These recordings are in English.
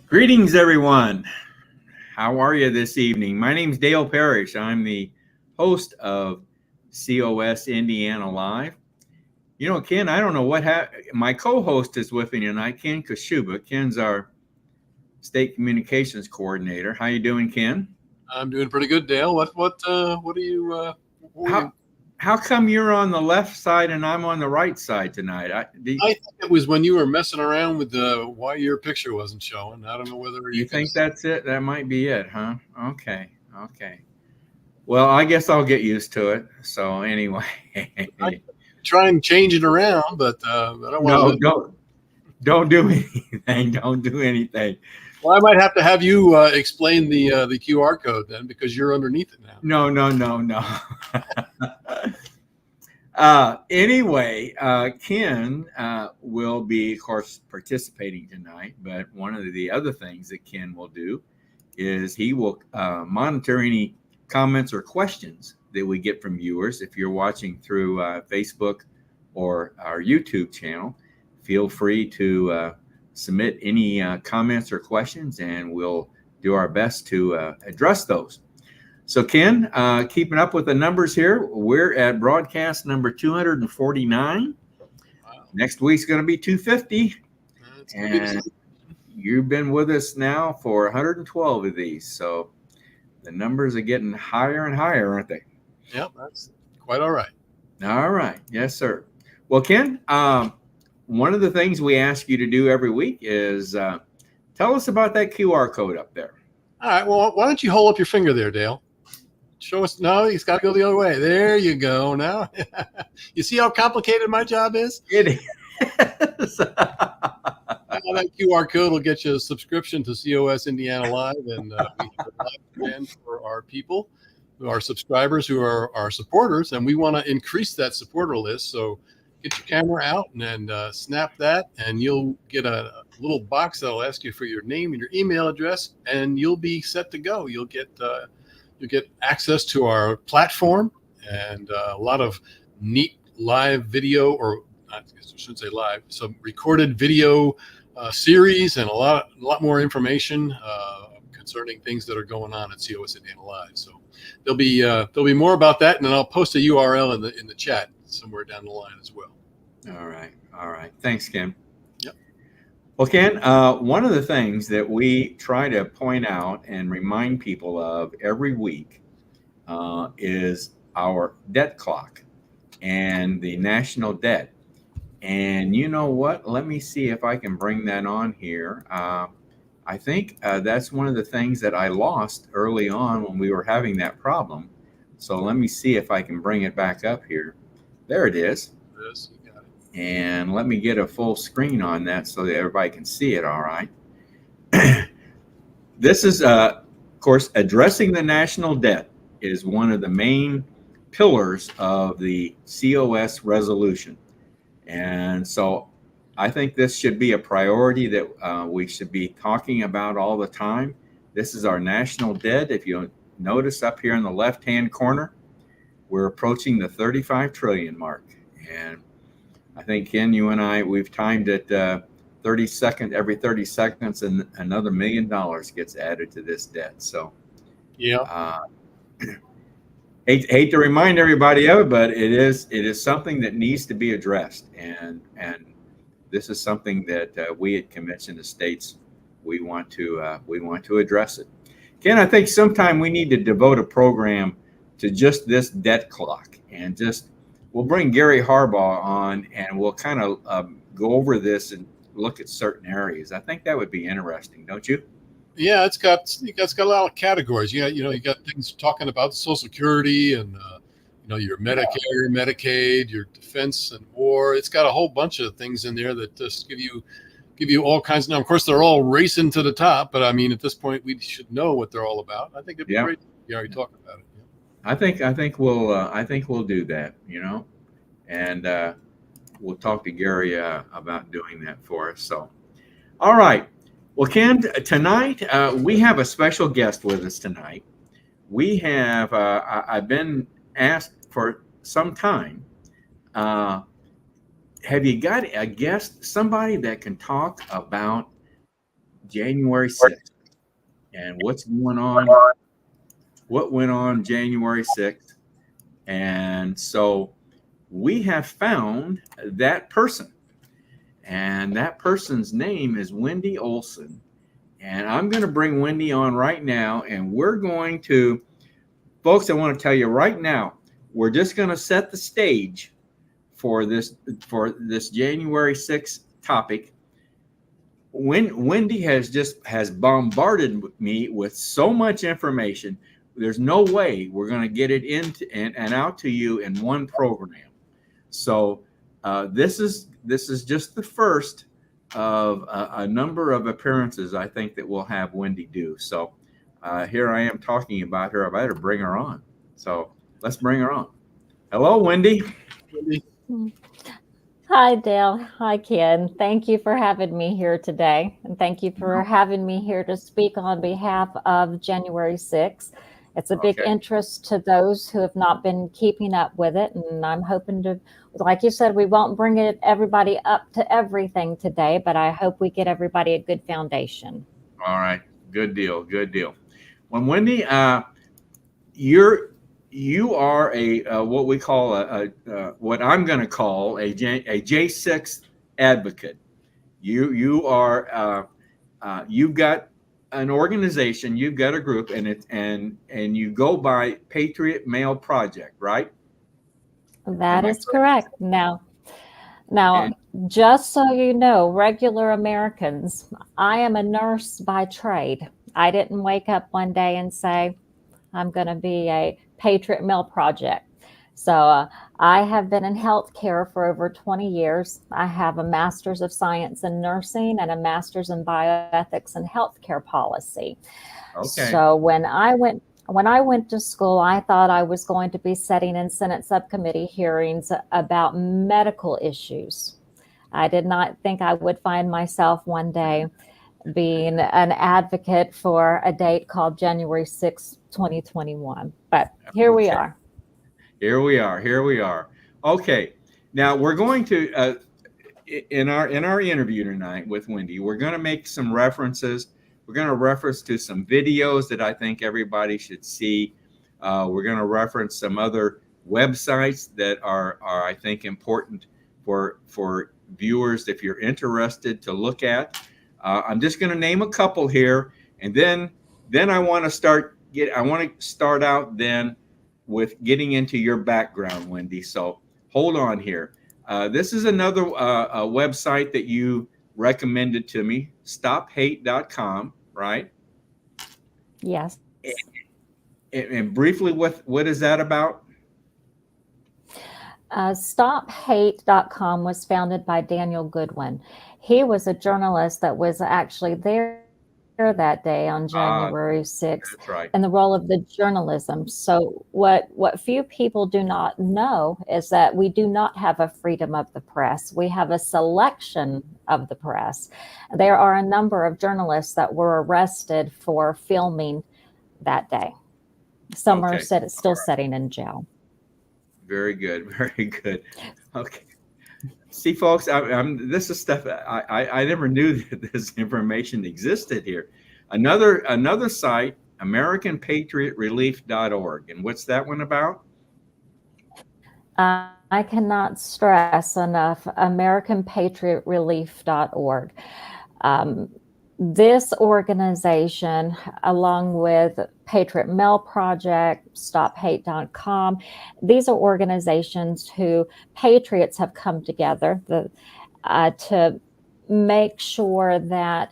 Greetings, everyone. How are you this evening? My name's Dale Parrish. I'm the host of COS Indiana Live. You know, Ken, I don't know what my co-host is with me tonight, Ken Kashuba. Ken's our state communications coordinator. How you doing, Ken? I'm doing pretty good, Dale. What are you? How how come you're on the left side and I'm on the right side tonight? I think it was when you were messing around with why your picture wasn't showing. I don't know whether you think that's it? That might be it, huh? Okay. Well, I guess I'll get used to it. So anyway, I try and change it around, but I don't want no, don't do anything. Don't do anything. Well, I might have to have you explain the QR code then, because you're underneath it now. No. Anyway, Ken will be, of course, participating tonight. But one of the other things that Ken will do is he will monitor any comments or questions that we get from viewers. If you're watching through Facebook or our YouTube channel, feel free to submit any comments or questions, and we'll do our best to address those. So, Ken, keeping up with the numbers here, we're at broadcast number 249. Wow. Next week's going to be 250. And you've been with us now for 112 of these. So the numbers are getting higher and higher, aren't they? Yep, that's quite all right. All right. Yes, sir. Well, Ken, one of the things we ask you to do every week is tell us about that QR code up there. All right. Well, why don't you hold up your finger there, Dale? Show us. No, he's got to go the other way. There you go. Now, you see how complicated my job is? It is. That QR code will get you a subscription to COS Indiana Live, and we have a live plan for our people, our subscribers who are our supporters, and we want to increase that supporter list. So get your camera out and snap that, and you'll get a little box that'll ask you for your name and your email address, and you'll be set to go. You'll get access to our platform and a lot of neat live video, or I shouldn't say live, some recorded video series, and a lot more information concerning things that are going on at COS Indiana Live. So there'll be more about that, and then I'll post a URL in the chat somewhere down the line as well. All right. Thanks, Ken. Yep. Well, Ken, one of the things that we try to point out and remind people of every week is our debt clock and the national debt. And you know what? Let me see if I can bring that on here. I think that's one of the things that I lost early on when we were having that problem. So let me see if I can bring it back up here. There it is. Yes, you got it. And let me get a full screen on that so that everybody can see it. All right. This is, of course, addressing the national debt is one of the main pillars of the COS resolution. And so I think this should be a priority that we should be talking about all the time. This is our national debt. If you notice up here in the left-hand corner, we're approaching the 35 trillion mark. And I think, Ken, you and I, we've timed it every 30 seconds, and another $1 million gets added to this debt. So, yeah. Hate to remind everybody of it, but it is something that needs to be addressed, and this is something that we at Convention of States we want to address it. Ken, I think sometime we need to devote a program to just this debt clock, and we'll bring Gary Harbaugh on, and we'll kind of go over this and look at certain areas. I think that would be interesting, don't you? Yeah, it's got a lot of categories. You got things talking about Social Security and your Medicare, Medicaid, your defense and war. It's got a whole bunch of things in there that just give you all kinds. Now, of course, they're all racing to the top, but I mean, at this point, we should know what they're all about. I think it'd be great. You already talked about it. Yeah. I think we'll do that. And we'll talk to Gary about doing that for us. So, all right. Well, Ken, tonight we have a special guest with us tonight. We have, I've been asked for some time, have you got a guest, somebody that can talk about January 6th. And what's going on? What went on January 6th? And so we have found that person. And that person's name is Wendy Olson. And I'm going to bring Wendy on right now. And we're going to, folks, I want to tell you right now, we're just going to set the stage for this January 6th topic. Wendy has bombarded me with so much information. There's no way we're going to get it into and out to you in one program. So this is just the first of a number of appearances I think that we'll have Wendy do. So here I am talking about her. I better bring her on. So let's bring her on. Hello, Wendy. Wendy. Hi, Dale. Hi, Ken. Thank you for having me here today. And thank you for having me here to speak on behalf of January 6th. It's a big interest to those who have not been keeping up with it. And I'm hoping to, like you said, we won't bring everybody up to everything today, but I hope we get everybody a good foundation. All right. Good deal. Good deal. Well, Wendy, you are a what we call what I'm going to call a J6 advocate. You've got an organization, you've got a group, and you go by Patriot Mail Project, right? That is correct. Now, just so you know, regular Americans, I am a nurse by trade. I didn't wake up one day and say, I'm going to be a Patriot Mail Project. So I have been in healthcare for over 20 years. I have a master's of science in nursing and a master's in bioethics and healthcare policy. Okay. So when I went to school, I thought I was going to be sitting in Senate subcommittee hearings about medical issues. I did not think I would find myself one day being an advocate for a date called January 6, 2021. But here we are. Here we are. Okay. Now we're going to, in our interview tonight with Wendy, we're going to make some references. We're going to reference to some videos that I think everybody should see. We're going to reference some other websites that are I think important for viewers if you're interested to look at. I'm just going to name a couple here, and then I want to start out then with getting into your background, Wendy. So hold on here. This is another website that you recommended to me, stophate.com, right? Yes. And briefly, what is that about? StopHate.com was founded by Daniel Goodwin. He was a journalist that was actually there that day on January 6th, that's right, in the role of the journalism. So what few people do not know is that we do not have a freedom of the press. We have a selection of the press. There are a number of journalists that were arrested for filming that day. Some are still sitting in jail. Very good. Very good. Okay. See, folks, this is stuff I never knew that this information existed here. Another site, AmericanPatriotRelief.org. And what's that one about? I cannot stress enough AmericanPatriotRelief.org. This organization, along with Patriot Mail Project, StopHate.com, these are organizations who patriots have come together to make sure that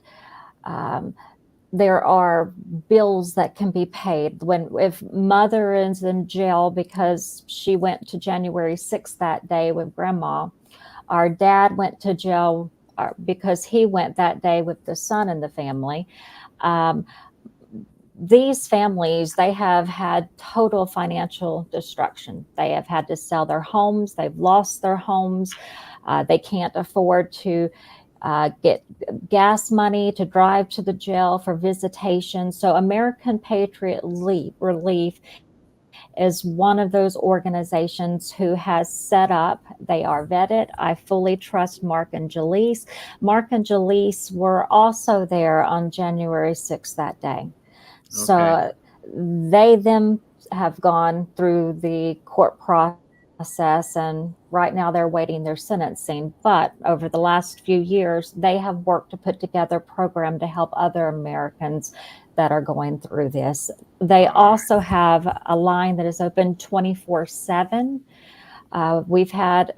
there are bills that can be paid. If mother is in jail because she went to January 6th that day with grandma, our dad went to jail because he went that day with the son in the family. These families, they have had total financial destruction. They have had to sell their homes. They've lost their homes. They can't afford to get gas money to drive to the jail for visitation. So American Patriot Relief is one of those organizations who has set up. They are vetted. I fully trust Mark and Jaleese. Mark and Jaleese were also there on January 6th that day. So they them have gone through the court process, and right now they're waiting their sentencing. But over the last few years, they have worked to put together a program to help other Americans that are going through this. They also have a line that is open 24/7. We've had,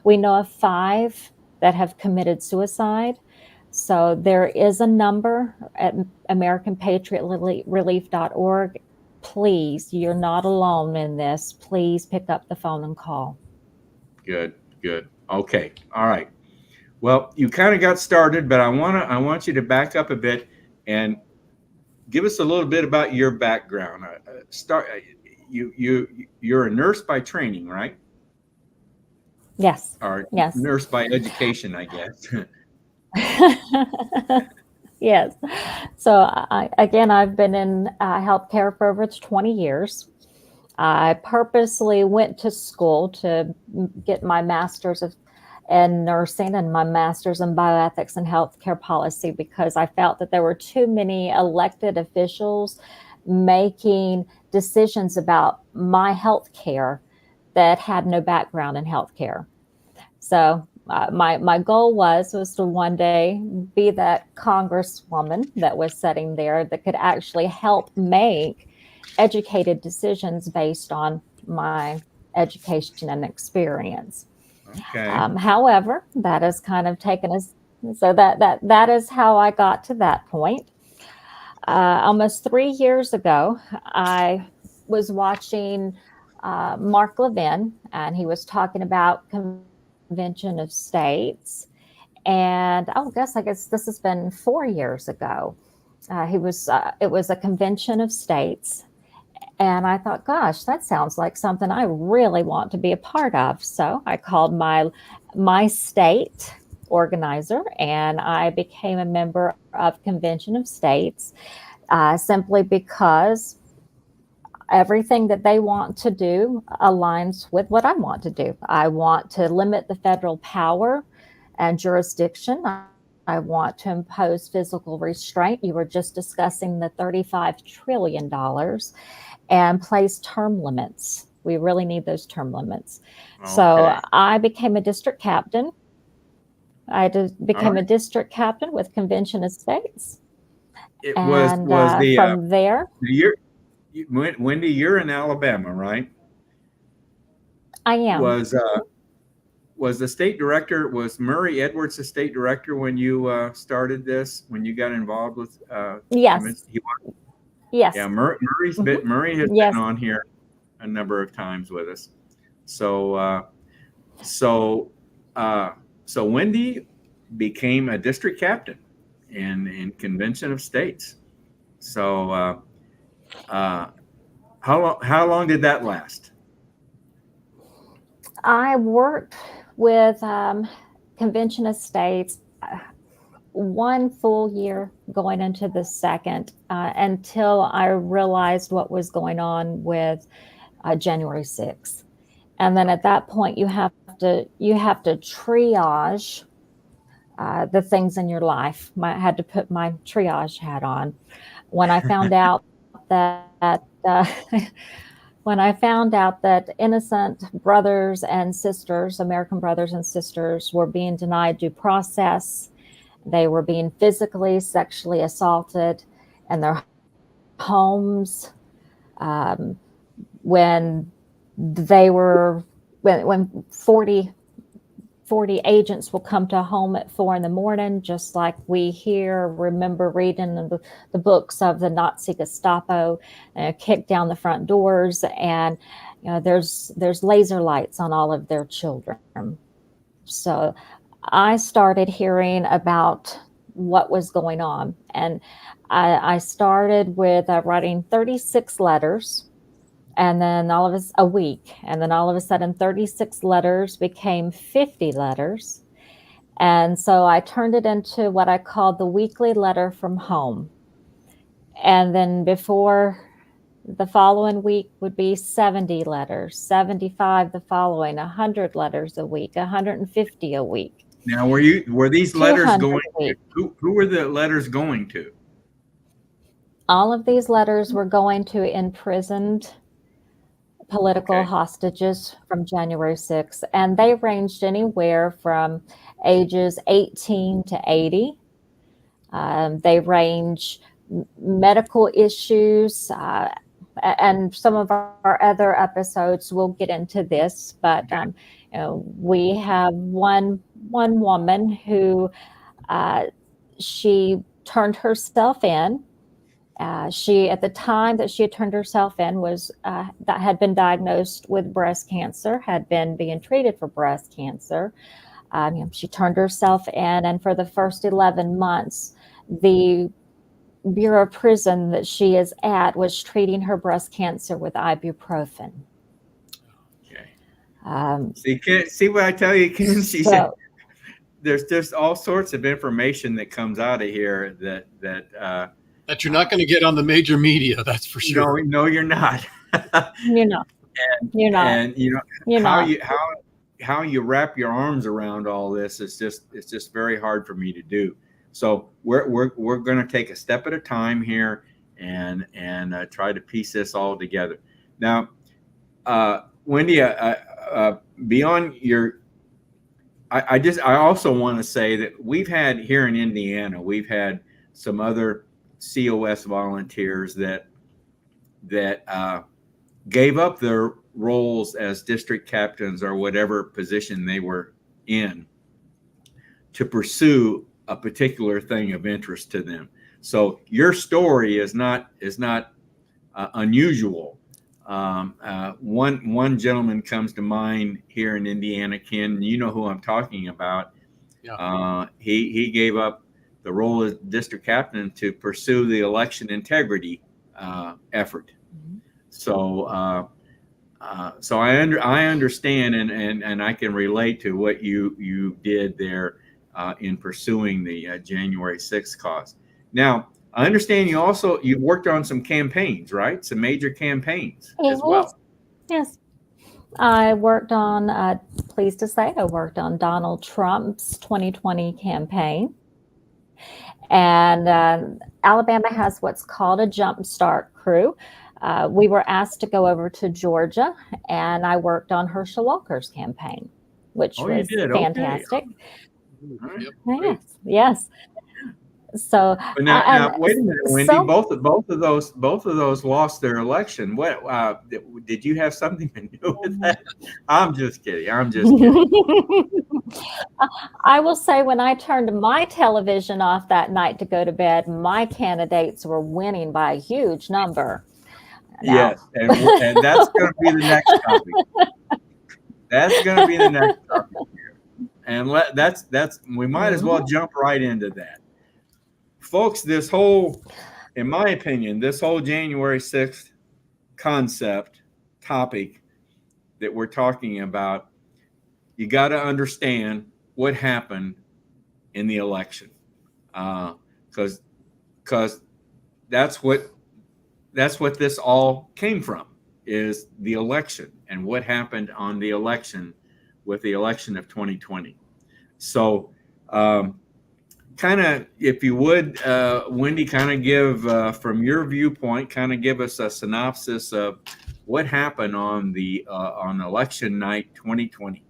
we know of 5 that have committed suicide. So there is a number at AmericanPatriotRelief.org. Please, you're not alone in this. Please pick up the phone and call. Good. Okay. All right. Well, you kind of got started, but I want you to back up a bit and give us a little bit about your background. You're a nurse by training, right? Yes. Or yes. Nurse by education, I guess. Yes. So I've been in healthcare for over 20 years. I purposely went to school to get my master's in nursing and my master's in bioethics and healthcare policy, because I felt that there were too many elected officials making decisions about my healthcare that had no background in healthcare. So my goal was to one day be that congresswoman that was sitting there that could actually help make educated decisions based on my education and experience. Okay. However, that has kind of taken us, so that is how I got to that point. Almost 3 years ago, I was watching Mark Levin, and he was talking about Convention of States. And I guess this has been 4 years ago. It was a Convention of States. And I thought, gosh, that sounds like something I really want to be a part of. So I called my state organizer, and I became a member of Convention of States, simply because everything that they want to do aligns with what I want to do. I want to limit the federal power and jurisdiction. I want to impose physical restraint. You were just discussing the $35 trillion, and place term limits. We really need those term limits. Okay. So I became a district captain. Became a district captain with Convention of States. It was the from there. Wendy, you're in Alabama, right? I am. Was the state director, was Murray Edwards the state director when you started this, when you got involved with? Yes. Yes. Yeah, Murray has been on here a number of times with us. So Wendy became a district captain in Convention of States. So how long did that last? I worked with Convention of States 1 full year going into the second, until I realized what was going on with January 6th. And then at that point, you have to triage the things in your life. I had to put my triage hat on. When I found out that innocent brothers and sisters, American brothers and sisters, were being denied due process, they were being physically, sexually assaulted in their homes, when 40 agents will come to a home at 4 a.m, just like we remember reading in the books of the Nazi Gestapo, kick down the front doors, and there's laser lights on all of their children. So I started hearing about what was going on, and I started with writing 36 letters, and then a week, and then all of a sudden 36 letters became 50 letters. And so I turned it into what I called the weekly letter from home. And then before The following week would be 70 letters, 75 the following, 100 letters a week, 150 a week. Now, were these letters 200 going a week. to, who were the letters going to? All of these letters were going to imprisoned political Okay. hostages from January 6th, and they ranged anywhere from ages 18 to 80. They range medical issues, and some of our other episodes will get into this, but we have one woman who she turned herself in. She, at the time that she had turned herself in, was that had been diagnosed with breast cancer, had been being treated for breast cancer. She turned herself in, and for the first 11 months, the Bureau of Prison that she is at was treating her breast cancer with ibuprofen. Okay. See what I tell you, Ken? She said there's just all sorts of information that comes out of here that you're not going to get on the major media. That's for sure. No, you're not. You're not. You're not. And you're how not. how you wrap your arms around all this is just very hard for me to do. So we're going to take a step at a time here and try to piece this all together. Now, Wendy, beyond your, I also want to say that we've had here in Indiana, we've had some other COS volunteers that gave up their roles as district captains or whatever position they were in to pursue a particular thing of interest to them. So your story is not unusual. One gentleman comes to mind here in Indiana, Ken. You know who I'm talking about. Yeah. He gave up the role as district captain to pursue the election integrity effort. So so I understand and I can relate to what you did there in pursuing the January 6th cause. Now, I understand you worked on some campaigns, right? Some major campaigns as well. Yes. I worked on, pleased to say, I worked on Donald Trump's 2020 campaign. And Alabama has what's called a Jumpstart crew. We were asked to go over to Georgia, and I worked on Herschel Walker's campaign, which was fantastic. Okay. Right. Yes. So but now wait a minute, Wendy. Both of those lost their election. What did you have something to do with that? I'm just kidding. I will say, when I turned my television off that night to go to bed, my candidates were winning by a huge number. Now. Yes, and that's going to be the next topic. That's going to be the next topic here, and that's we might as well jump right into that. Folks, in my opinion, this whole January 6th concept topic that we're talking about, you got to understand what happened in the election, because that's what this all came from, is the election and what happened on the election with the election of 2020. So, kind of, if you would, Wendy, kind of give, from your viewpoint, kind of give us a synopsis of what happened on election night 2020.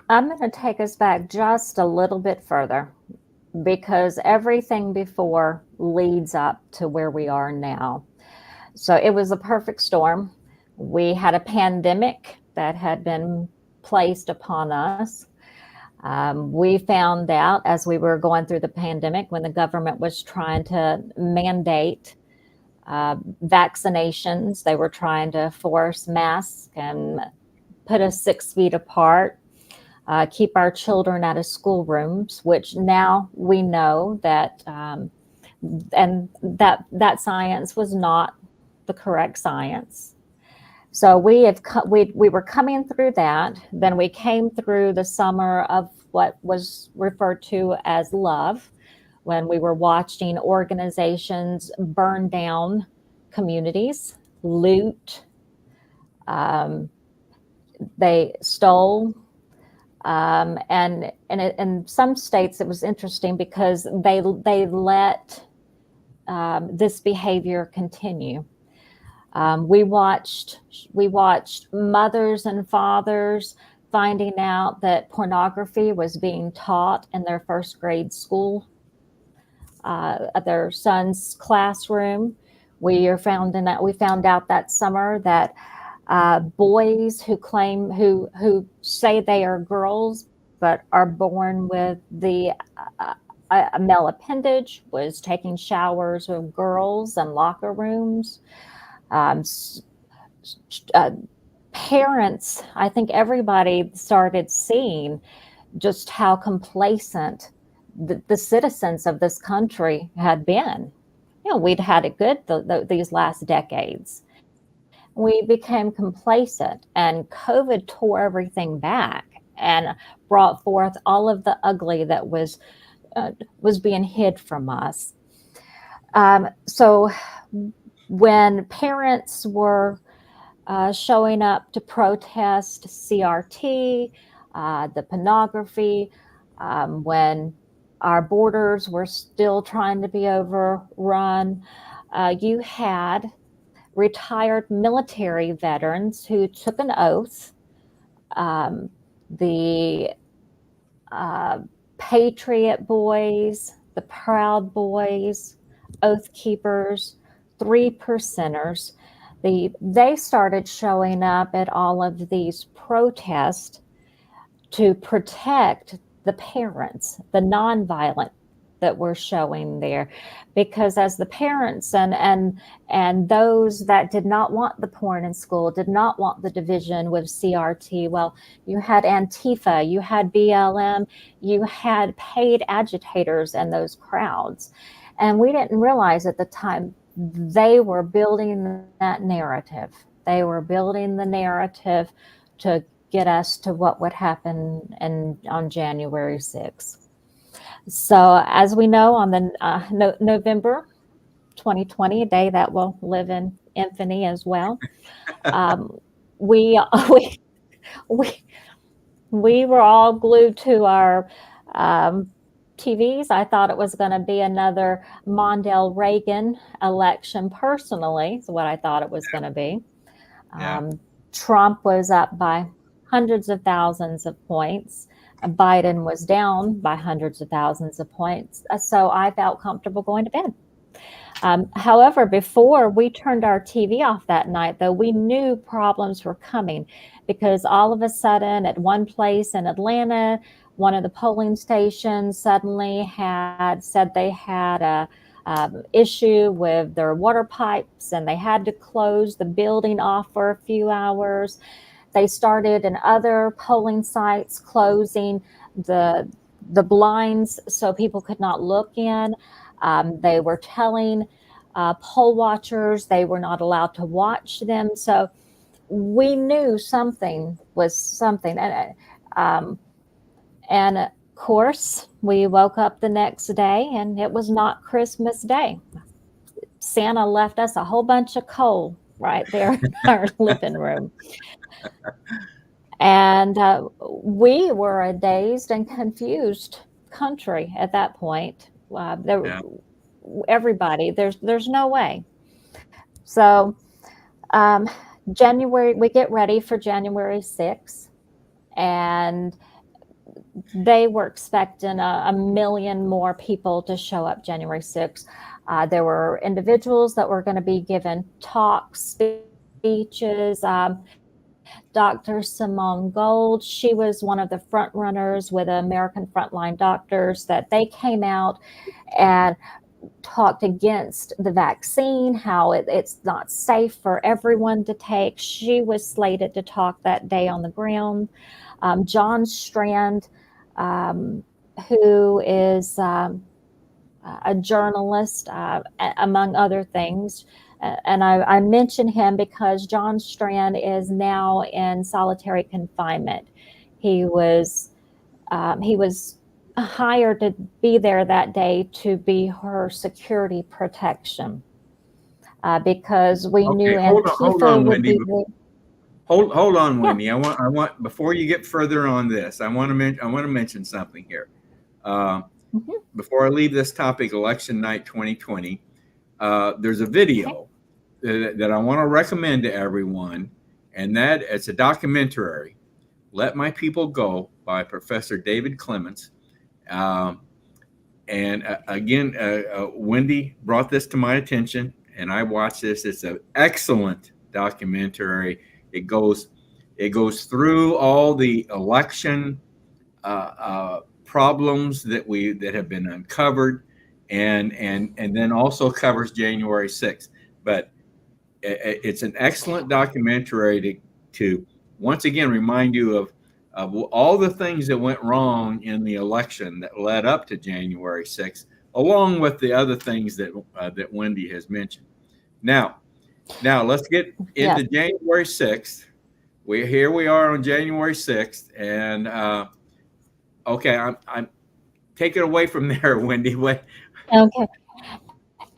I'm going to take us back just a little bit further, because everything before leads up to where we are now. So it was a perfect storm. We had a pandemic that had been placed upon us. We found out as we were going through the pandemic, when the government was trying to mandate vaccinations, they were trying to force masks and put us 6 feet apart, keep our children out of schoolrooms, which now we know that, and that science was not the correct science. So we were coming through that. Then we came through the summer of what was referred to as love, when we were watching organizations burn down communities, loot, they stole. And in some states, it was interesting because they let this behavior continue. We watched mothers and fathers finding out that pornography was being taught in their first grade school, at their son's classroom. We found out that summer that boys who say they are girls but are born with the a male appendage was taking showers with girls in locker rooms. Um, Parents, I think everybody started seeing just how complacent the citizens of this country had been. We'd had it good these last decades. We became complacent, and COVID tore everything back and brought forth all of the ugly that was being hid from us. So when parents were showing up to protest CRT, the pornography, when our borders were still trying to be overrun, you had retired military veterans who took an oath. The Patriot Boys, the Proud Boys, Oath Keepers, 3%ers. They started showing up at all of these protests to protect the parents, the nonviolent that we're showing there, because as the parents and those that did not want the porn in school, did not want the division with CRT, well, you had Antifa, you had BLM, you had paid agitators in those crowds, and we didn't realize at the time they were building that narrative. They were building the narrative to get us to what would happen on January 6th. So as we know, on the November 2020, a day that will live in infamy as well, we were all glued to our TVs. I thought it was going to be another Mondale Reagan election. Personally, is what I thought it was going to be. Trump was up by hundreds of thousands of points. Biden was down by hundreds of thousands of points. So I felt comfortable going to bed. However, before we turned our TV off that night, though, we knew problems were coming, because all of a sudden at one place in Atlanta, one of the polling stations suddenly had said they had a issue with their water pipes and they had to close the building off for a few hours. They started in other polling sites closing the blinds so people could not look in. They were telling poll watchers they were not allowed to watch them. So we knew something was something. And of course, we woke up the next day and it was not Christmas Day. Santa left us a whole bunch of coal right there in our living room. And we were a dazed and confused country at that point. Everybody, there's no way. So January, we get ready for January 6th, and they were expecting a million more people to show up January 6th. There were individuals that were going to be given talks, speeches. Dr. Simone Gold, she was one of the front runners with American Frontline Doctors, that they came out and talked against the vaccine, how it's not safe for everyone to take. She was slated to talk that day on the ground. John Strand, who is a journalist, among other things. And I mention him because John Strand is now in solitary confinement. He was hired to be there that day to be her security protection, because we knew Okay, hold Antifa on, would Wendy. be there. Hold on, Yeah. Wendy. I want before you get further on this, I want to mention something here. Uh, Mhm. Before I leave this topic, election night 2020, there's a Okay. video that I want to recommend to everyone, and that it's a documentary, "Let My People Go" by Professor David Clements. Um, and again, Wendy brought this to my attention, and I watched this. It's an excellent documentary. It goes it goes through all the election problems that have been uncovered, and then also covers January 6th. But it's an excellent documentary to once again remind you of all the things that went wrong in the election that led up to January 6th, along with the other things that Wendy has mentioned. Now, let's get Yes. into January 6th. We are on January 6th, and okay, I'm take it away from there, Wendy. What? Okay.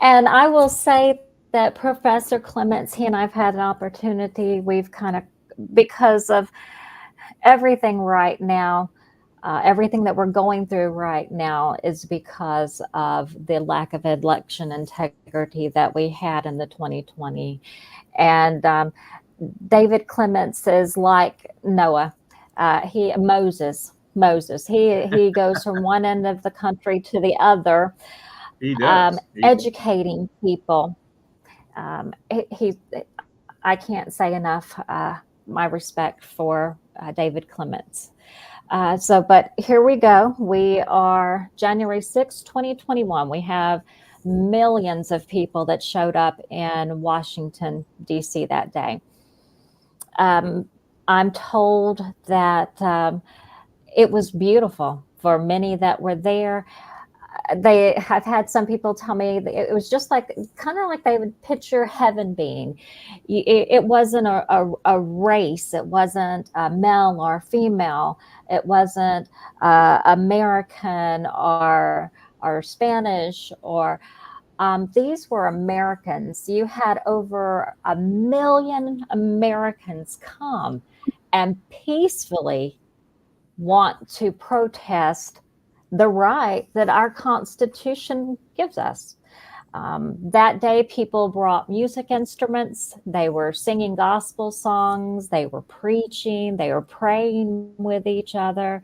And I will say that Professor Clements, he and I've had an opportunity. We've kind of, because of everything right now, everything that we're going through right now is because of the lack of election integrity that we had in the 2020. And David Clements is like Noah. Moses. He goes from one end of the country to the other, He does. educating people. He I can't say enough my respect for David Clements. But here we go. We are January 6th, 2021. We have millions of people that showed up in Washington, D.C. that day. I'm told that it was beautiful for many that were there. They have had some people tell me that it was just like kind of like they would picture heaven being. It wasn't a race. It wasn't a male or female. It wasn't American or Spanish or these were Americans. You had over 1 million Americans come and peacefully want to protest the right that our Constitution gives us. That day, people brought music instruments. They were singing gospel songs. They were preaching. They were praying with each other.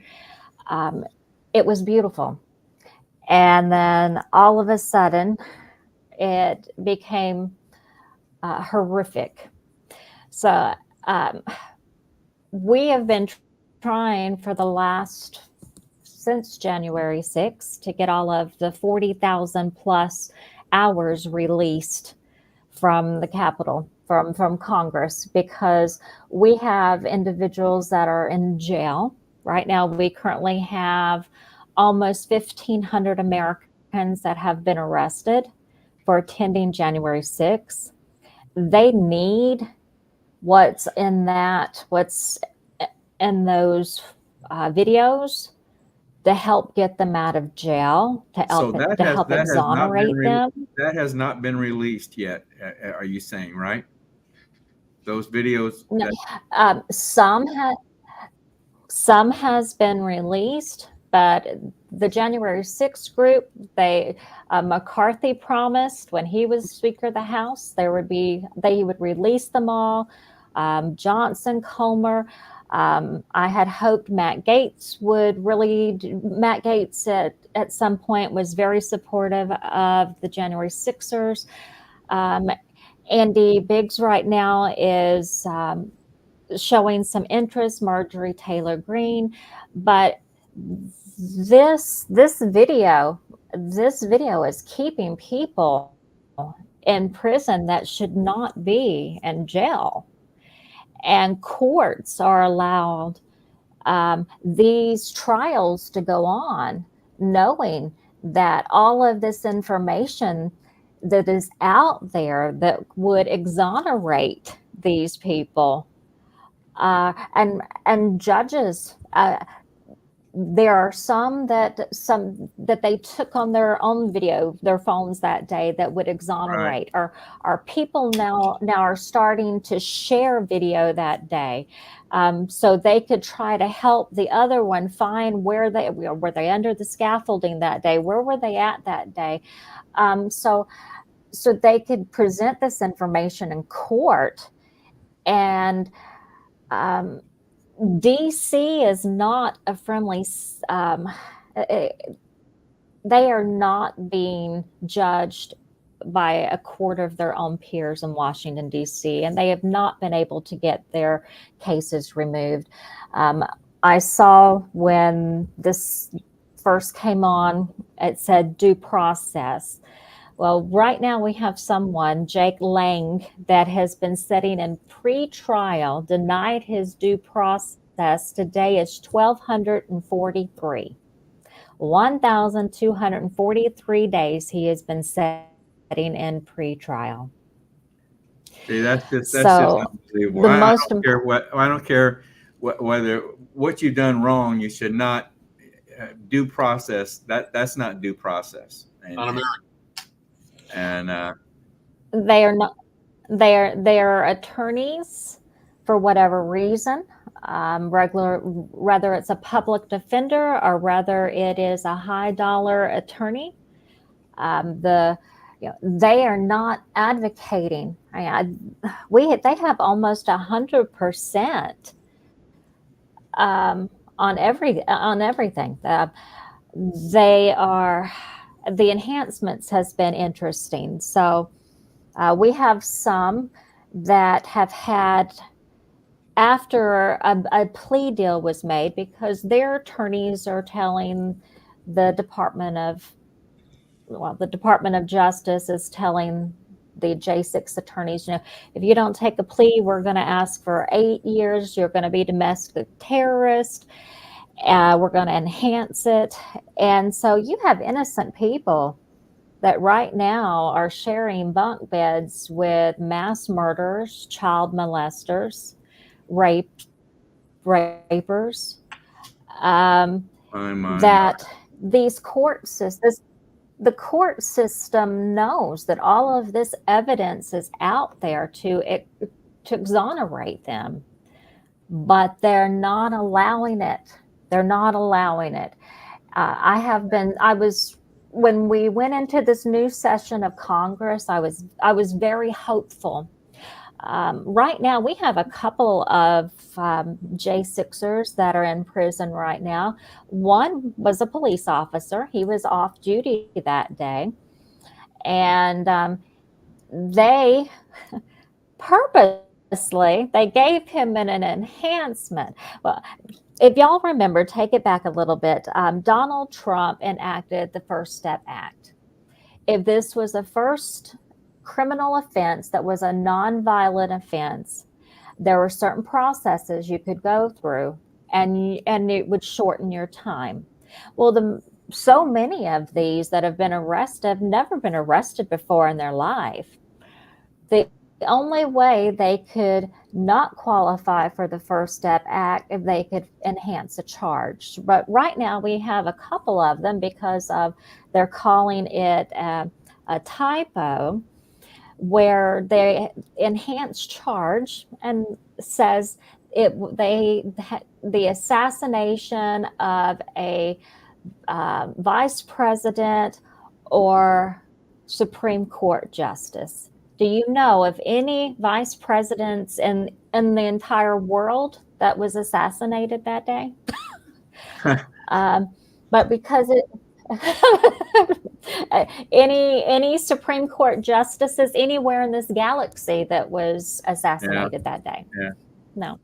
Um, it was beautiful. And then all of a sudden, it became horrific. So um, we have been trying for the last since January 6th to get all of the 40,000 plus hours released from the Capitol, from Congress, because we have individuals that are in jail. Right now, we currently have almost 1,500 Americans that have been arrested for attending January 6th. They need what's in those videos to help get them out of jail, to So help exonerate them. that has not been released yet. Are you saying, right? Those videos No, that um, some ha- some has been released, but the January 6th group, they McCarthy promised when he was Speaker of the House, he would release them all. Johnson, Comer. I had hoped Matt Gaetz would Matt Gaetz at some point was very supportive of the January Sixers. Andy Biggs right now is showing some interest, Marjorie Taylor Greene, but this video is keeping people in prison that should not be in jail, and courts are allowed these trials to go on, knowing that all of this information that is out there that would exonerate these people, and judges. there are some that they took on their own video, their phones that day, that would exonerate. Or people now are starting to share video that day, so they could try to help the other one find were they under the scaffolding that day, where were they at that day, so they could present this information in court. And DC is not a friendly, they are not being judged by a court of their own peers in Washington, D.C., and they have not been able to get their cases removed. I saw when this first came on, it said due process. Well, right now we have someone, Jake Lang, that has been sitting in pre-trial, denied his due process. Today is 1,243. 1,243 days he has been sitting in pre-trial. See, that's just So unbelievable. the I most don't care whether what you've done wrong. You should not due process. That's not due process. And they are not. They are attorneys for whatever reason. Whether it's a public defender or whether it is a high dollar attorney, they are not advocating. They have almost 100% on everything. The enhancements has been interesting. So we have some that have had, after a plea deal was made, because their attorneys are telling the Department of Justice is telling the J6 attorneys, if you don't take a plea, we're going to ask for 8 years. You're going to be domestic terrorist. We're going to enhance it. And so you have innocent people that right now are sharing bunk beds with mass murderers, child molesters, rapers, that these court systems, the court system knows that all of this evidence is out there to exonerate them, but they're not allowing it. They're not allowing it. When we went into this new session of Congress, I was very hopeful. Right now, we have a couple of J6ers that are in prison right now. One was a police officer. He was off duty that day. And they purposely, they gave him an enhancement. Well, if y'all remember, take it back a little bit. Donald Trump enacted the First Step Act. If this was a first criminal offense that was a nonviolent offense, there were certain processes you could go through, and it would shorten your time. Well, so many of these that have been arrested have never been arrested before in their life. The only way they could not qualify for the First Step Act if they could enhance a charge. But right now we have a couple of them because they're calling it a typo, where they enhance charge and says the assassination of a vice president or Supreme Court justice. Do you know of any vice presidents in the entire world that was assassinated that day? But because any Supreme Court justices anywhere in this galaxy that was assassinated that day? Yeah. No.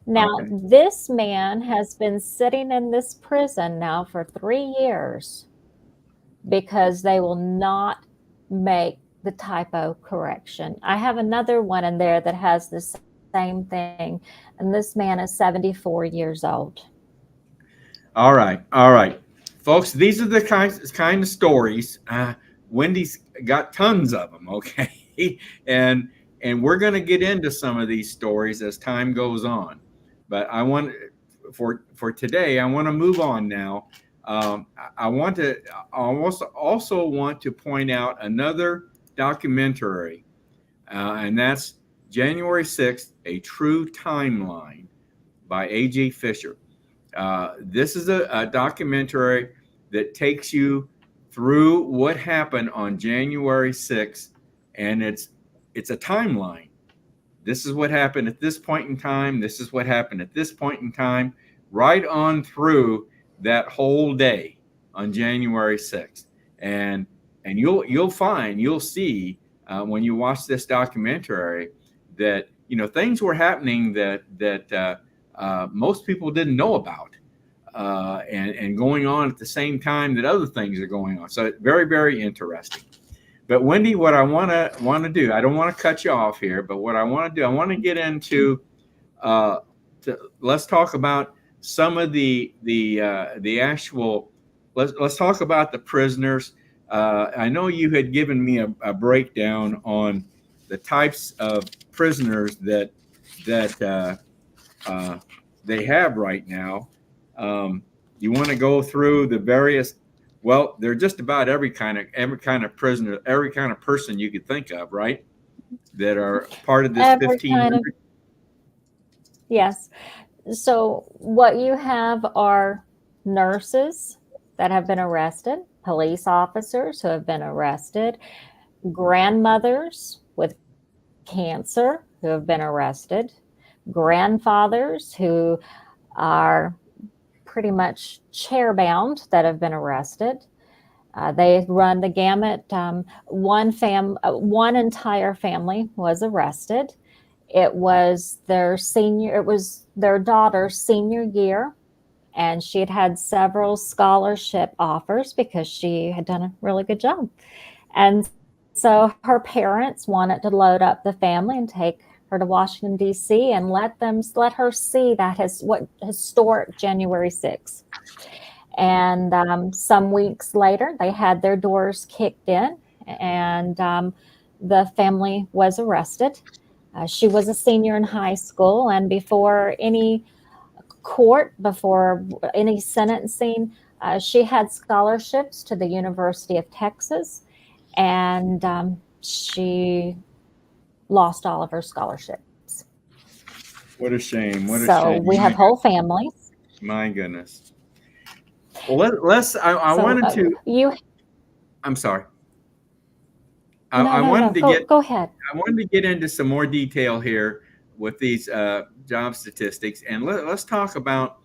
Now, this man has been sitting in this prison now for 3 years because they will not make the typo correction. I have another one in there that has the same thing, and this man is 74 years old. All right, folks. These are the kind of stories. Wendy's got tons of them. Okay, and we're going to get into some of these stories as time goes on. But I want for today, I want to move on now. I also want to point out another documentary, and that's January 6th, A True Timeline by A.G. Fisher. This is a documentary that takes you through what happened on January 6th, and it's a timeline. This is what happened at this point in time. This is what happened at this point in time, right on through that whole day on January 6th. And you'll see when you watch this documentary that things were happening that most people didn't know about, and going on at the same time that other things are going on. So very, very interesting. But Wendy, what I want to do, I don't want to cut you off here, but what I want to do, I want to get into, let's talk about some of the actual. Let's talk about the prisoners. I know you had given me a breakdown on the types of prisoners that they have right now. You want to go through the various? Well, they're just about every kind of prisoner, every kind of person you could think of, right? That are part of this 1,500. Yes. So what you have are nurses that have been arrested, police officers who have been arrested, grandmothers with cancer who have been arrested, grandfathers who are pretty much chair-bound that have been arrested. They run the gamut. One entire family was arrested. It was their daughter's senior year, and she had several scholarship offers because she had done a really good job. And so her parents wanted to load up the family and take her to Washington, D.C. and let her see that what historic January 6th. And some weeks later, they had their doors kicked in, and the family was arrested. She was a senior in high school, and before any sentencing, she had scholarships to the University of Texas, and she lost all of her scholarships. What a shame. What a shame. So we have whole families. My goodness. Well, I'm sorry. I wanted to get into some more detail here with these job statistics, and let's talk about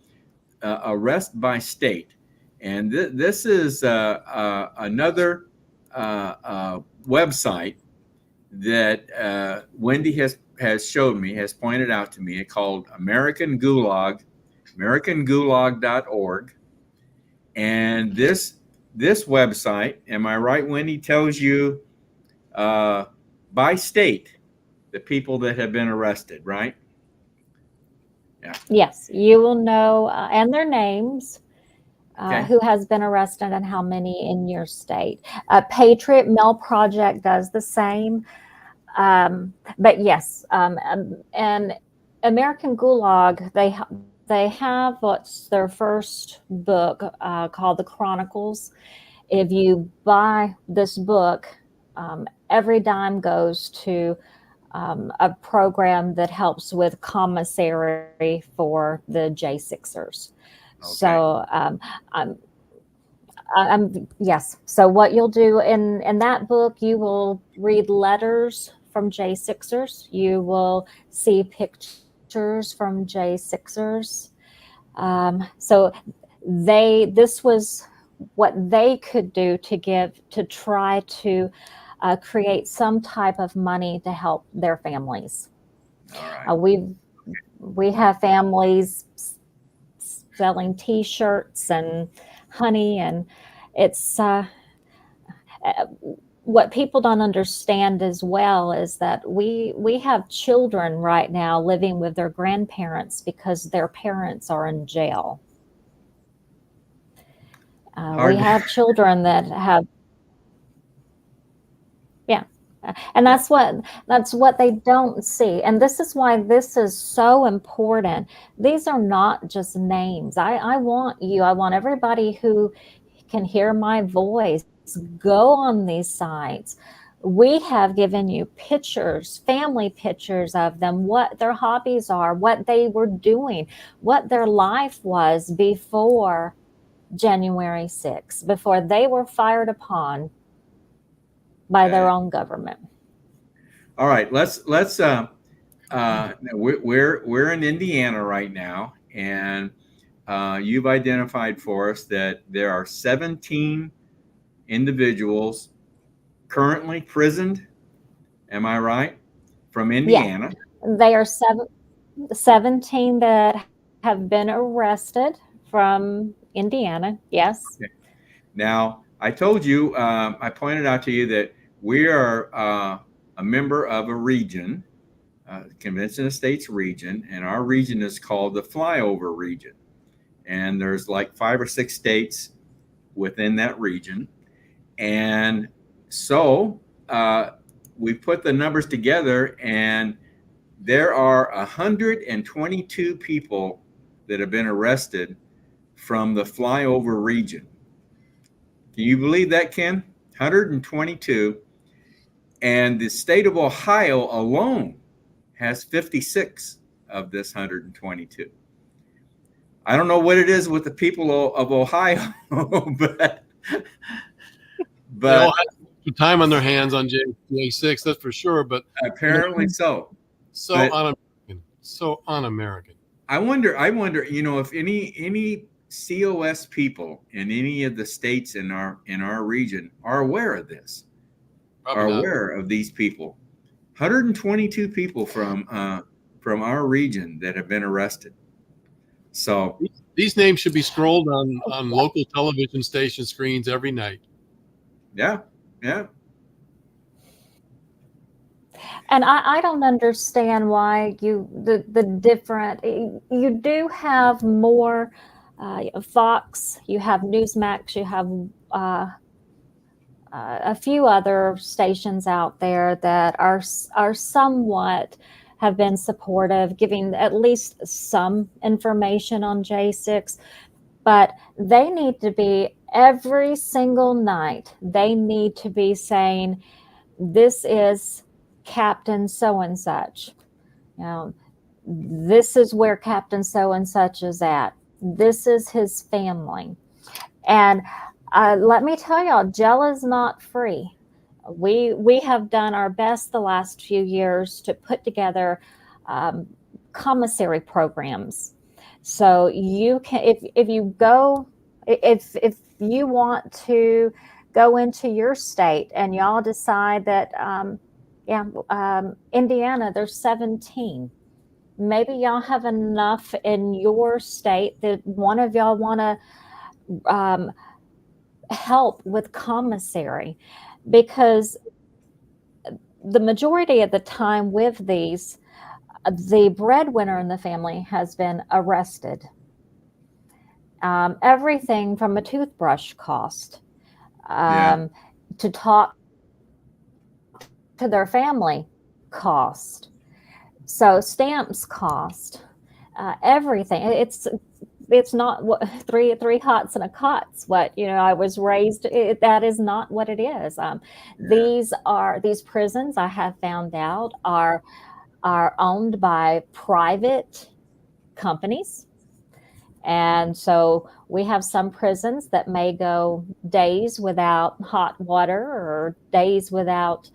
arrest by state. And this is another website that Wendy has showed me, has pointed out to me, called American Gulag, AmericanGulag.org. And this website, am I right, Wendy, tells you by state the people that have been arrested, right? Yeah. Yes, you will know, and their names, Okay. who has been arrested and how many in your state. Patriot Mail Project does the same. But yes, and American Gulag, they have what's their first book called The Chronicles. If you buy this book, every dime goes to a program that helps with commissary for the J6ers. Okay. So yes. So what you'll do in that book, you will read letters from J6ers. You will see pictures from J6ers. So this was what they could do to try to create some type of money to help their families. All right. We have families selling T-shirts and honey, and it's what people don't understand as well is that we have children right now living with their grandparents because their parents are in jail. We have children that have, And that's what they don't see. And this is why this is so important. These are not just names. I want everybody who can hear my voice, go on these sites. We have given you pictures, family pictures of them, what their hobbies are, what they were doing, what their life was before January 6th, before they were fired upon by their own government. All right, we're in Indiana right now, and you've identified for us that there are 17 individuals currently prisoned. Am I right? From Indiana. Yeah, they are 17 that have been arrested from Indiana. Yes. Okay. Now, I told you, I pointed out to you that we are a member of a region, Convention of States region, and our region is called the Flyover region. And there's like 5 or 6 states within that region. And so we put the numbers together, and there are 122 people that have been arrested from the Flyover region. Can you believe that, Ken? 122. And the state of Ohio alone has 56 of this 122. I don't know what it is with the people of Ohio, but They all have some time on their hands on J6, that's for sure. But apparently so. So un-American. So un-American. I wonder, if any COS people in any of the states in our region are aware of this, aware of these people. 122 people from our region that have been arrested. So these names should be scrolled on local television station screens every night. Yeah. And I don't understand why the different, you do have more Fox, you have Newsmax, you have a few other stations out there that are somewhat have been supportive, giving at least some information on J6, but they need to be every single night. They need to be saying, this is Captain so-and-such. This is where Captain so-and-such is at. This is his family. And let me tell y'all, jail is not free. We have done our best the last few years to put together commissary programs. So you can, if you want to go into your state and y'all decide that, Indiana, there's 17. Maybe y'all have enough in your state that one of y'all want to help with commissary, because the majority of the time with these, the breadwinner in the family has been arrested. Everything from a toothbrush cost, to talk to their family cost. So stamps cost, everything. It's not what three hots and a cot's what I was raised. That is not what it is. These prisons, I have found out, are owned by private companies. And so we have some prisons that may go days without hot water or days without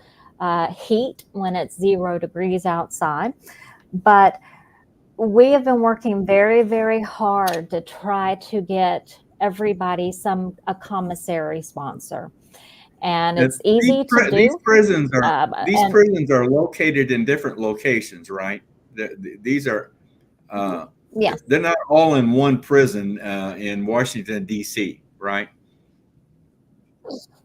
heat when it's 0 degrees outside. But we have been working very, very hard to try to get everybody a commissary sponsor. And it's easy to do. These prisons are located in different locations, right? These are they're not all in one prison in Washington, D.C., right?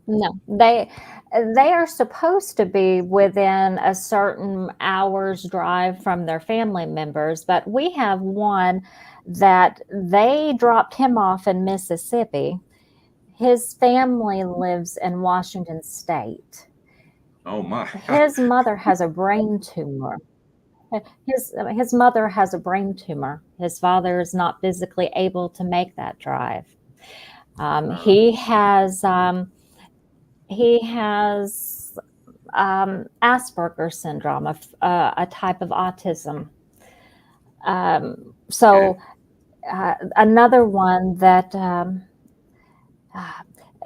No, they are supposed to be within a certain hour's drive from their family members, but we have one that they dropped him off in Mississippi. His family lives in Washington State. Oh my. His mother has a brain tumor. His mother has a brain tumor. His father is not physically able to make that drive. He has Asperger's syndrome, a type of autism. So another one that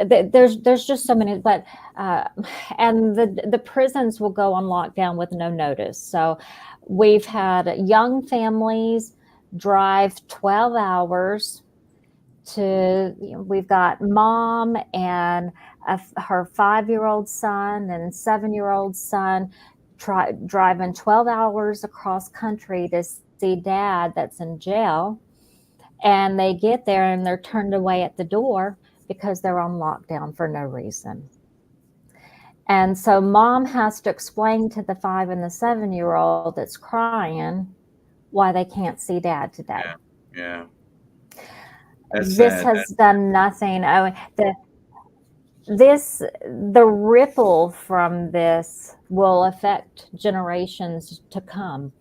there's just so many, but and the prisons will go on lockdown with no notice. So we've had young families drive 12 hours to, we've got mom and her 5-year-old son and 7-year-old son driving 12 hours across country to see dad that's in jail. And they get there and they're turned away at the door because they're on lockdown for no reason. And so mom has to explain to the 5 and the 7-year-old that's crying why they can't see dad today. Yeah. This has done nothing. The ripple from this will affect generations to come.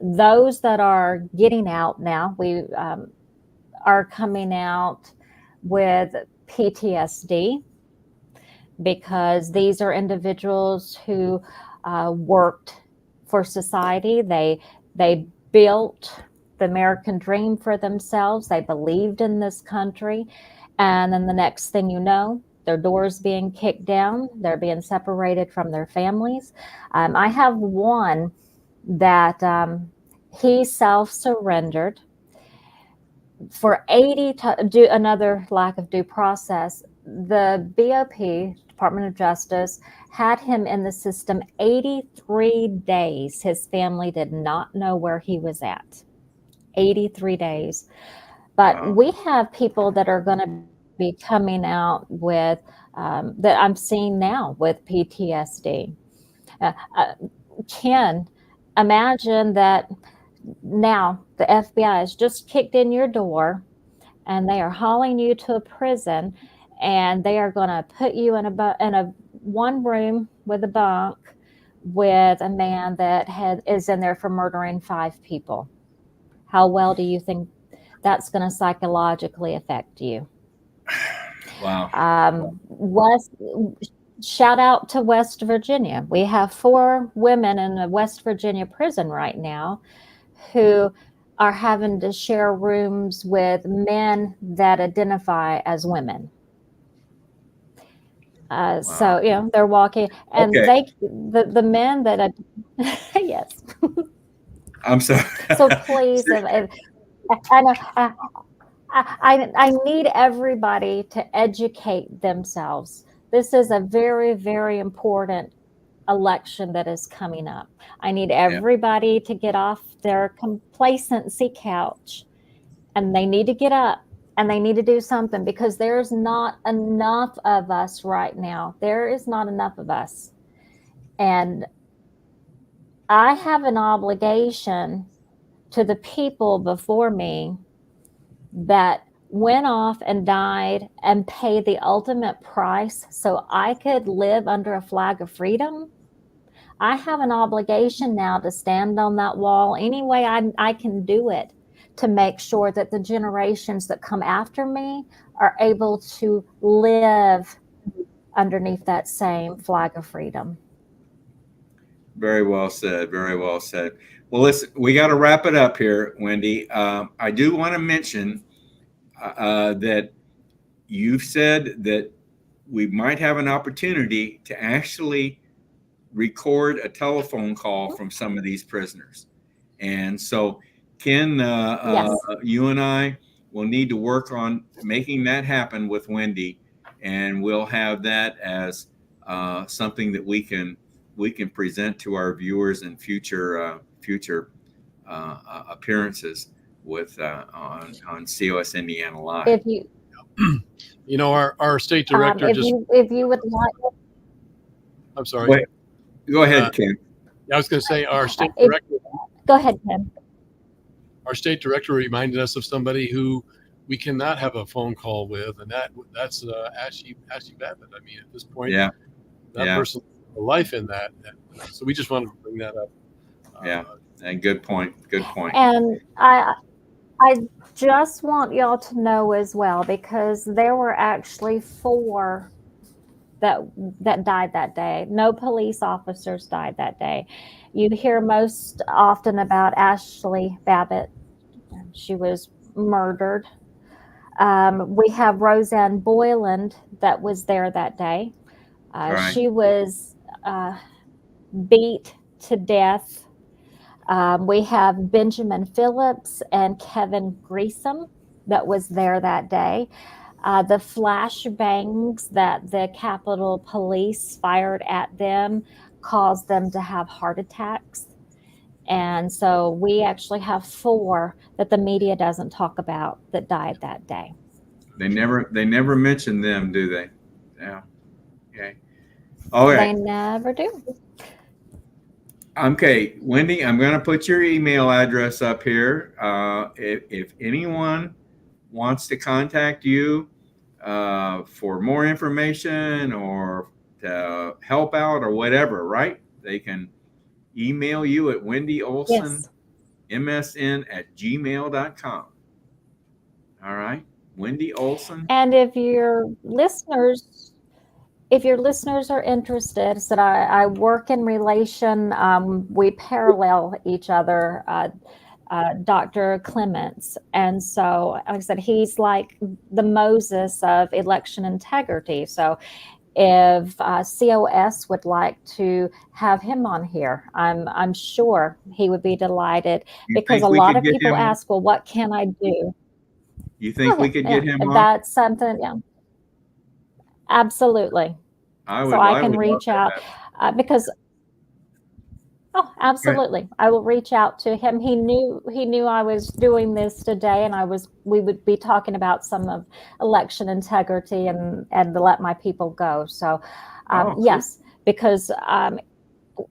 Those that are getting out now, we are coming out with PTSD, because these are individuals who worked for society. They built the American dream for themselves. They believed in this country. And then the next thing you know, their doors being kicked down. They're being separated from their families. I have one that he self-surrendered for 80 another lack of due process. The BOP, Department of Justice, had him in the system 83 days. His family did not know where he was at. 83 days. But we have people that are going to be coming out with, that I'm seeing now with PTSD. Ken, imagine that now the FBI has just kicked in your door and they are hauling you to a prison, and they are going to put you in a one room with a bunk with a man that is in there for murdering 5 people. How well do you think that's going to psychologically affect you? Wow. Shout out to West Virginia. We have 4 women in a West Virginia prison right now who are having to share rooms with men that identify as women. Wow. So, they're walking, and the men that yes. I'm sorry. So please, I need everybody to educate themselves. This is a very, very important election that is coming up. I need everybody to get off their complacency couch, and they need to get up and they need to do something, because there's not enough of us right now. There is not enough of us. And I have an obligation to the people before me that went off and died and paid the ultimate price so I could live under a flag of freedom. I have an obligation now to stand on that wall any way I can do it, to make sure that the generations that come after me are able to live underneath that same flag of freedom. Very well said. Very well said. Well, listen, we got to wrap it up here, Wendy. I do want to mention that you've said that we might have an opportunity to actually record a telephone call from some of these prisoners. And so, Ken, you and I will need to work on making that happen with Wendy, and we'll have that as something that we can present to our viewers in future appearances with on COS Indiana Live. If you, our state director if you would like. I'm sorry. Wait, go ahead, Ken. I was going to say our state director. Go ahead, Ken. Our state director reminded us of somebody who we cannot have a phone call with, and that's Ashley Babbitt. I mean, at this point, that person life in that. And, so we just wanted to bring that up. Yeah, and good point. Good point. And I just want y'all to know as well, because there were actually 4 that died that day. No police officers died that day. You hear most often about Ashley Babbitt. She was murdered. We have Roseanne Boyland that was there that day. Right. She was beat to death. We have Benjamin Phillips and Kevin Greasom that was there that day. The flashbangs that the Capitol Police fired at them caused them to have heart attacks. And so we actually have 4 that the media doesn't talk about that died that day. They never mention them, do they? Yeah. Okay. All right. They never do. Okay, Wendy, I'm going to put your email address up here. If anyone wants to contact you for more information or to help out or whatever, right? They can email you at Wendy Olson, Yes. msn@gmail.com. All right, Wendy Olson. And if your listeners are interested, so I work in relation, we parallel each other, Dr. Clements. And so, like I said, he's like the Moses of election integrity. So if COS would like to have him on here, I'm sure he would be delighted, because a lot of people ask, well, what can I do? You think we could get him on? That's something, yeah. Absolutely. I can reach out because, absolutely. I will reach out to him. He knew I was doing this today, and we would be talking about some of election integrity and to let my people go. So, yes, because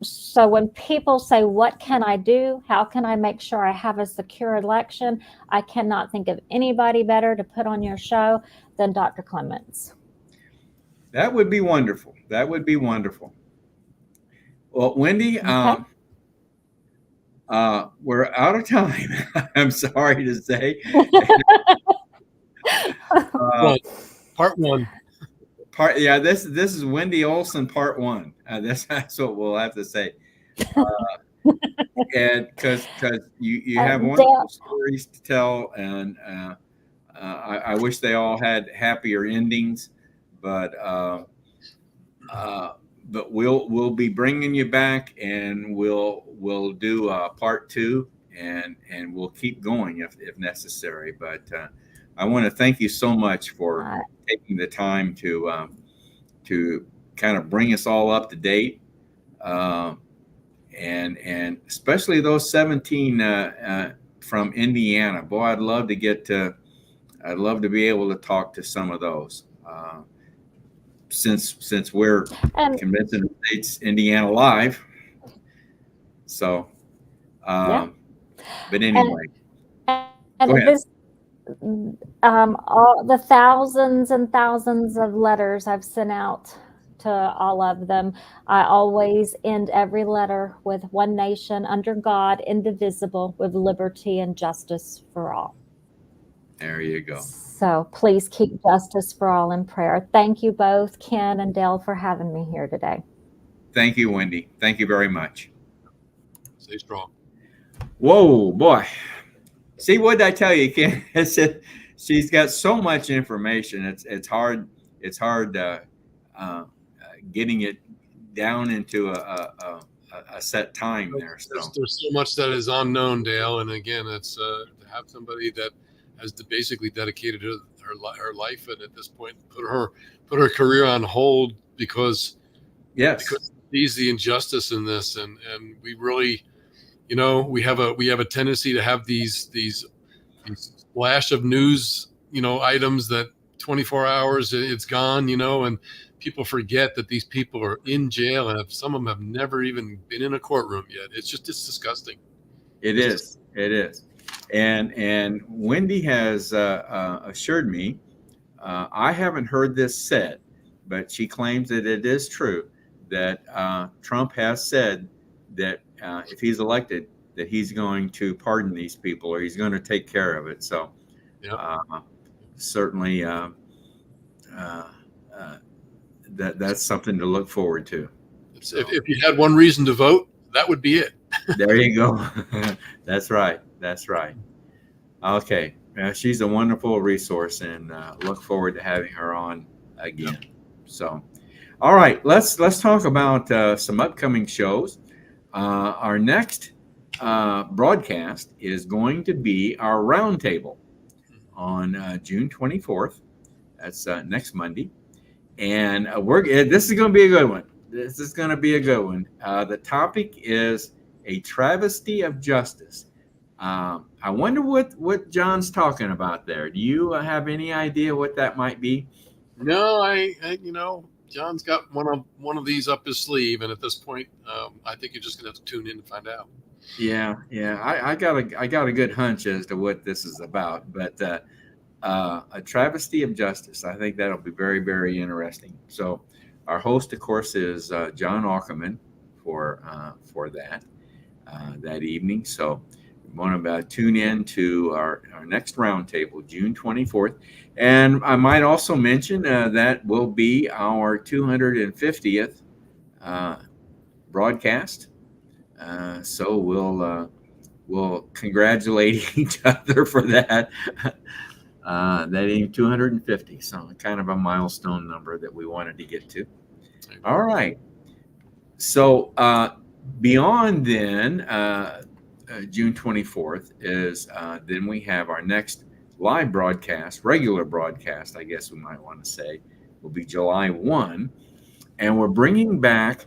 so when people say, what can I do? How can I make sure I have a secure election? I cannot think of anybody better to put on your show than Dr. Clements. That would be wonderful. That would be wonderful. Well, Wendy, Okay. we're out of time. I'm sorry to say. Part 1. This is Wendy Olson part 1. That's what we'll have to say. And because you have wonderful stories to tell, and I wish they all had happier endings, but we'll be bringing you back, and we'll do part 2, and we'll keep going if necessary. But I want to thank you so much for taking the time to kind of bring us all up to date, and especially those 17 from Indiana. Boy, I'd love to be able to talk to some of those. Since we're Convention of States Indiana Live. So, but anyway. And this, all the thousands and thousands of letters I've sent out to all of them, I always end every letter with one nation under God, indivisible, with liberty and justice for all. There you go. So please keep justice for all in prayer. Thank you both, Ken and Dale, for having me here today. Thank you, Wendy. Thank you very much. Stay strong. Whoa, boy. See, what did I tell you, Ken? She's got so much information. It's hard getting it down into a set time there. So there's so much that is unknown, Dale. And again, it's to have somebody that has basically dedicated her life, and at this point put her career on hold because sees the injustice in this, and we really, we have a tendency to have these splash of news, items that 24 hours it's gone, and people forget that these people are in jail, and some of them have never even been in a courtroom yet. It's disgusting. It is. And Wendy has assured me, I haven't heard this said, but she claims that it is true, that Trump has said that if he's elected, that he's going to pardon these people, or he's going to take care of it. So certainly that's something to look forward to. So, if you had one reason to vote, that would be it. There you go. That's right. That's right. Okay. She's a wonderful resource, and look forward to having her on again. So, all right, let's talk about some upcoming shows. Our next broadcast is going to be our roundtable on June 24th. That's next Monday, and this is going to be a good one. This is going to be a good one. The topic is a travesty of justice. I wonder what John's talking about there. Do you have any idea what that might be? No, I John's got one of these up his sleeve, and at this point, I think you're just gonna have to tune in to find out. Yeah. I got a good hunch as to what this is about, but a travesty of justice. I think that'll be very, very interesting. So, our host, of course, is John Ackerman for that evening. So, we want to tune in to our next roundtable, June 24th. And I might also mention that will be our 250th broadcast. So we'll congratulate each other for that. That is 250. So kind of a milestone number that we wanted to get to. All right. So beyond then, June 24th is then we have our next live broadcast, regular broadcast, I guess we might want to say, will be July 1. And we're bringing back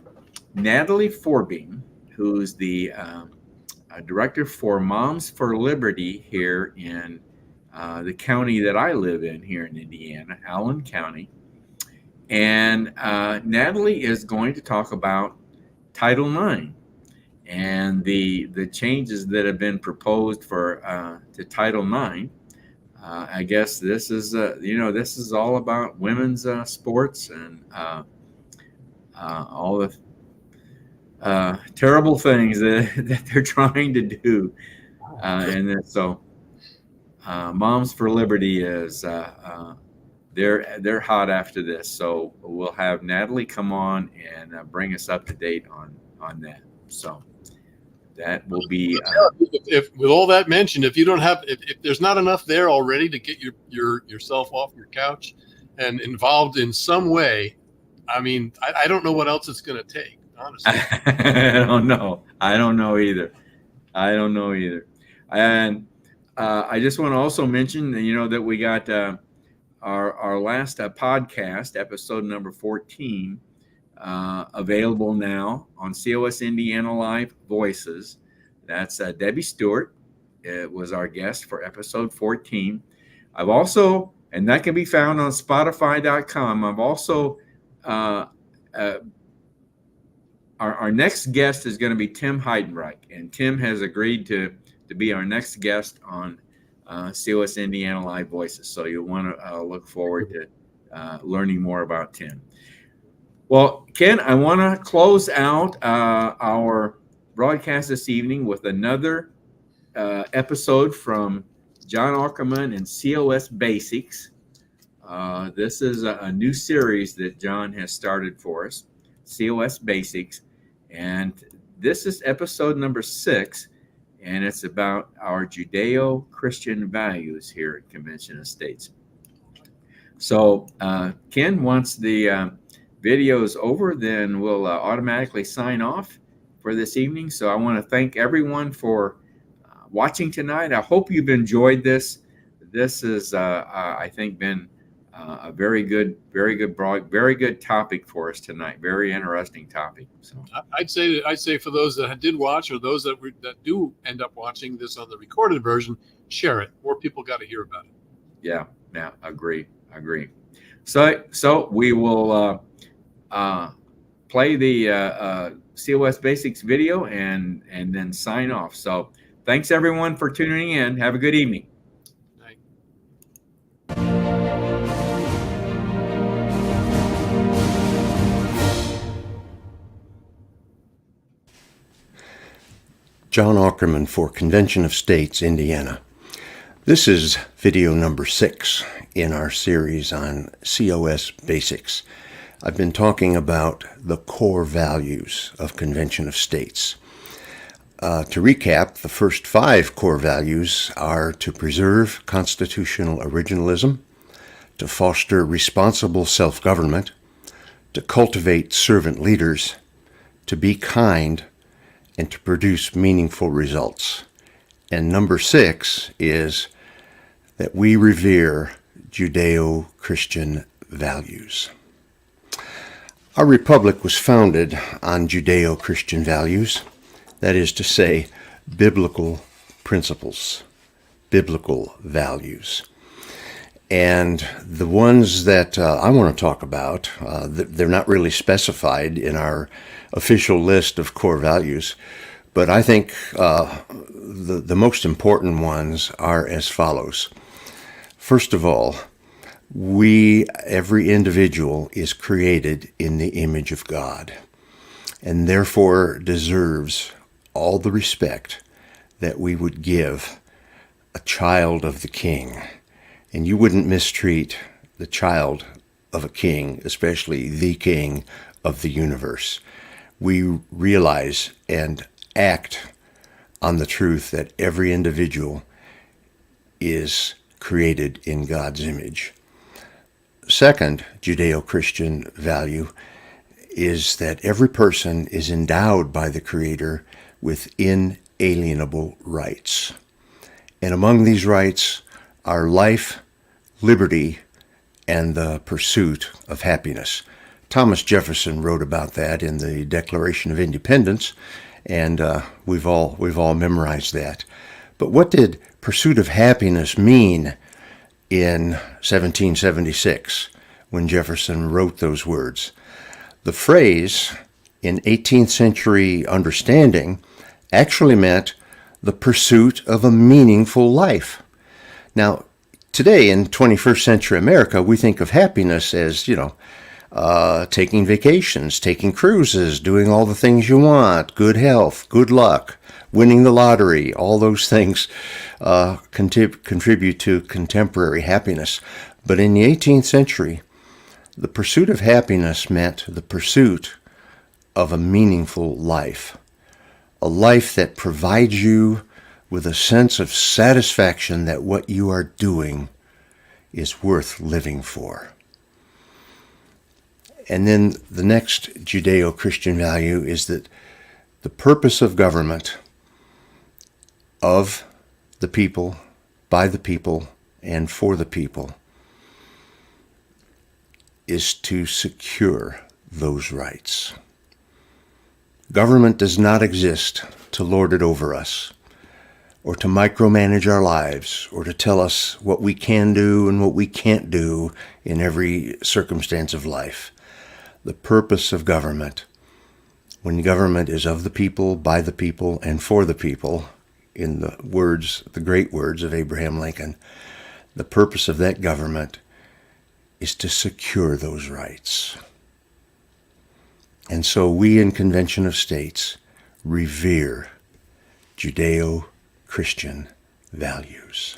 Natalie Forbing, who's the director for Moms for Liberty here in the county that I live in here in Indiana, Allen County. And Natalie is going to talk about Title IX and the changes that have been proposed for to Title IX. I guess this is this is all about women's sports and all the terrible things that they're trying to do, and then, so Moms for Liberty is they're hot after this. So we'll have Natalie come on and bring us up to date on that. So that will be if with all that mentioned, if you don't have if there's not enough there already to get yourself off your couch and involved in some way, I mean, I don't know what else it's going to take, honestly. I don't know either. And I just want to also mention that we got our last podcast, episode number 14, available now on COS Indiana Live Voices. That's Debbie Stewart. It was our guest for episode 14. I've also, and that can be found on Spotify.com. I've also, our next guest is going to be Tim Heidenreich, and Tim has agreed to be our next guest on COS Indiana Live Voices. So you'll want to look forward to learning more about Tim. Well, Ken, I want to close out our broadcast this evening with another episode from John Ackerman and COS Basics. This is a new series that John has started for us, COS Basics. And this is episode number 6, and it's about our Judeo-Christian values here at Convention of States. So, Ken, once the video is over, then we'll automatically sign off for this evening. So I want to thank everyone for watching tonight. I hope you've enjoyed this. This has, I think, been a very good topic for us tonight. Very interesting topic. So I'd say for those that did watch, or those that do end up watching this on the recorded version, share it. More people got to hear about it. Yeah, agree. So we will play the COS Basics video and then sign off. So thanks everyone for tuning in. Have a good evening. John Aukerman for Convention of States, Indiana. This is video number 6 in our series on COS basics. I've been talking about the core values of Convention of States. To recap, the first 5 core values are to preserve constitutional originalism, to foster responsible self-government, to cultivate servant leaders, to be kind, and to produce meaningful results. And number 6 is that we revere Judeo-Christian values. Our republic was founded on Judeo-Christian values, that is to say, biblical principles, biblical values. And the ones that I want to talk about, they're not really specified in our official list of core values, but I think the most important ones are as follows. First of all, every individual is created in the image of God and therefore deserves all the respect that we would give a child of the King. And you wouldn't mistreat the child of a king, especially the King of the universe. We realize and act on the truth that every individual is created in God's image. Second Judeo-Christian value is that every person is endowed by the Creator with inalienable rights. And among these rights are life, liberty, and the pursuit of happiness. Thomas Jefferson wrote about that in the Declaration of Independence, and we've all memorized that. But what did pursuit of happiness mean in 1776 when Jefferson wrote those words? The phrase, in 18th century understanding, actually meant the pursuit of a meaningful life. Now, today in 21st century America, we think of happiness as, taking vacations, taking cruises, doing all the things you want, good health, good luck, winning the lottery. All those things contribute to contemporary happiness. But in the 18th century, the pursuit of happiness meant the pursuit of a meaningful life, a life that provides you with a sense of satisfaction that what you are doing is worth living for. And then the next Judeo-Christian value is that the purpose of government, of the people, by the people, and for the people, is to secure those rights. Government does not exist to lord it over us, or to micromanage our lives, or to tell us what we can do and what we can't do in every circumstance of life. The purpose of government, when government is of the people, by the people, and for the people, in the great words of Abraham Lincoln, the purpose of that government is to secure those rights. And so we in Convention of States revere Judeo-Christian values.